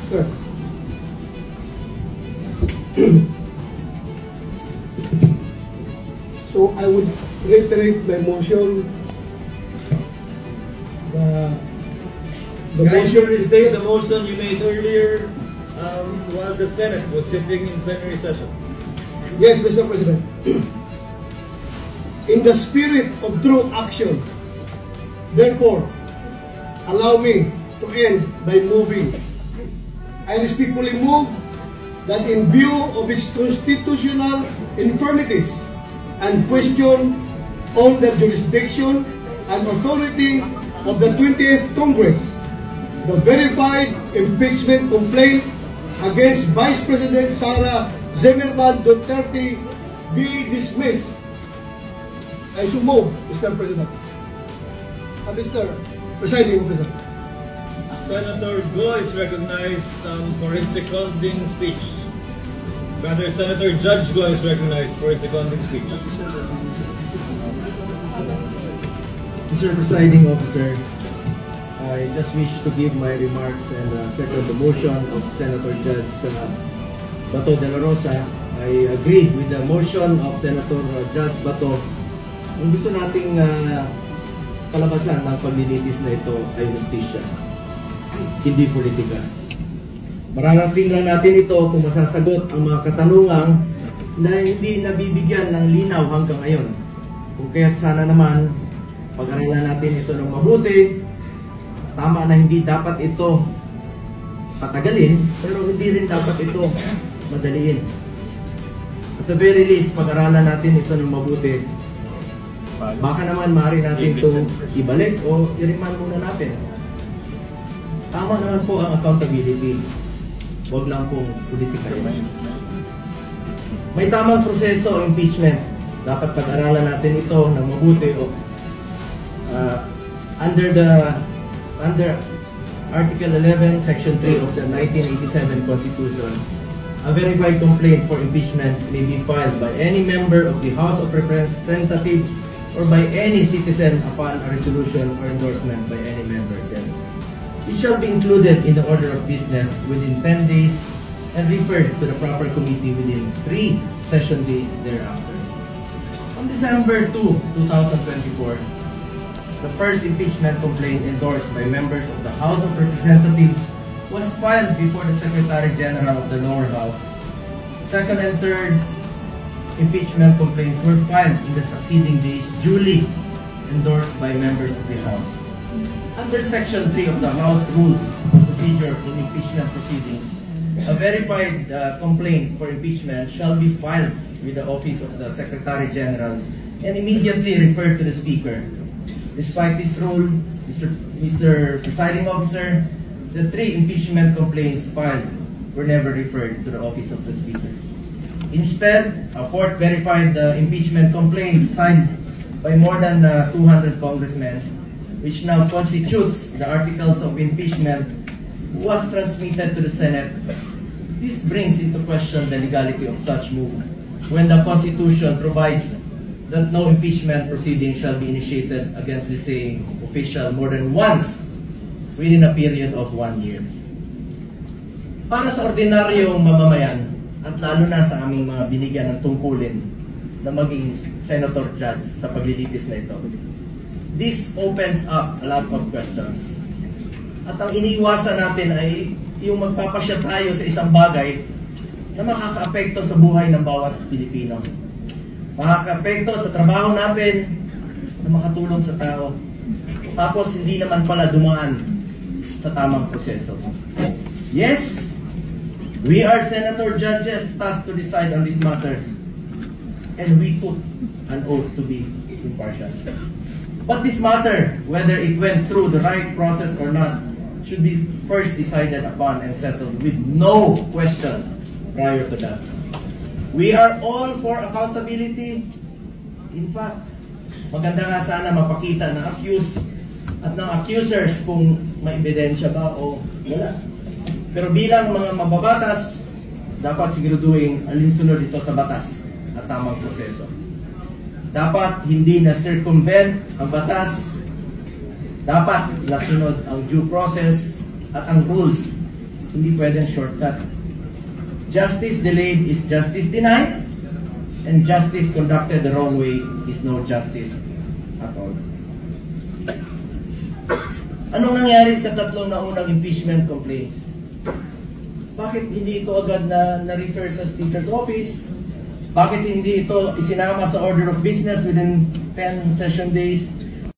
Sir. So I would reiterate my motion. The Can you motion restate the motion you made earlier while the Senate was sitting in plenary session? Yes, Mr. President. In the spirit of true action, therefore, allow me to end by moving. I respectfully move that in view of its constitutional infirmities and question on the jurisdiction and authority of the 20th Congress, the verified impeachment complaint against Vice President Sara Zimmerman Duterte be dismissed. I so move, Mr. President. Mr. Presiding Officer. Senator Go is recognized for his seconding speech. Rather, Senator Judge Go is recognized for his seconding speech. Mr. Presiding Officer, I just wish to give my remarks and second the motion of Senator Judge Bato de la Rosa. I agree with the motion of Senator Judge Bato. Ang gusto nating kalabasan ng paglilitis na ito ay justisya, hindi politika. Mararating lang natin ito kung masasagot ang mga katanungang na hindi nabibigyan ng linaw hanggang ngayon. Kung kaya't sana naman pag-aralan natin ito ng mabuti. Tama na hindi dapat ito patagalin, pero hindi rin dapat ito madaliin. At the very least, pag-aralan natin ito ng mabuti. Baka naman maaari natin itong ibalik o i-remand muna natin. Tama naman po ang accountability. Huwag lang pong politika rin. May tamang proseso ang impeachment. Dapat pag-aralan natin ito ng mabuti o under Article 11, Section 3 of the 1987 Constitution, a verified complaint for impeachment may be filed by any member of the House of Representatives or by any citizen upon a resolution or endorsement by any member then. It shall be included in the order of business within 10 days and referred to the proper committee within 3 session days thereafter. On December 2, 2024, the first impeachment complaint endorsed by members of the House of Representatives was filed before the Secretary General of the lower house. Second and third impeachment complaints were filed in the succeeding days, duly endorsed by members of the House. Under Section 3 of the House Rules of Procedure in Impeachment Proceedings, a verified complaint for impeachment shall be filed with the Office of the Secretary General and immediately referred to the Speaker. Despite this rule, Mr. Presiding Officer, the 3 impeachment complaints filed were never referred to the Office of the Speaker. Instead, a 4th verified impeachment complaint signed by more than 200 congressmen, which now constitutes the articles of impeachment, was transmitted to the Senate. This brings into question the legality of such move, when the Constitution provides that no impeachment proceeding shall be initiated against the same official more than once within a period of 1 year. Para sa ordinaryong mamamayan, at lalo na sa aming mga binigyan ng tungkulin na maging Senator Judge sa paglilitis na ito, this opens up a lot of questions. At ang iniiwasan natin ay yung magpapasya tayo sa isang bagay na makakaapekto sa buhay ng bawat Pilipino. Makakaapekto sa trabaho natin na makatulong sa tao. Tapos hindi naman pala dumaan sa tamang proseso. Yes, we are Senator Judges tasked to decide on this matter, and we took an oath to be impartial. But this matter, whether it went through the right process or not, should be first decided upon and settled with no question prior to that. We are all for accountability. In fact, maganda nga sana mapakita ng accused at ng accusers kung may ebidensya ba o wala. Pero bilang mga mababatas, dapat siguraduhin alinsunod ito sa batas at tamang proseso. Dapat hindi na circumvent ang batas. Dapat nasunod ang due process at ang rules Hindi pwedeng shortcut. Justice delayed is justice denied, and justice conducted the wrong way is no justice at all. Anong nangyari sa tatlong naunang impeachment complaints? Bakit hindi ito agad na-refer sa Speaker's Office? Bakit hindi ito isinama sa order of business within 10 session days?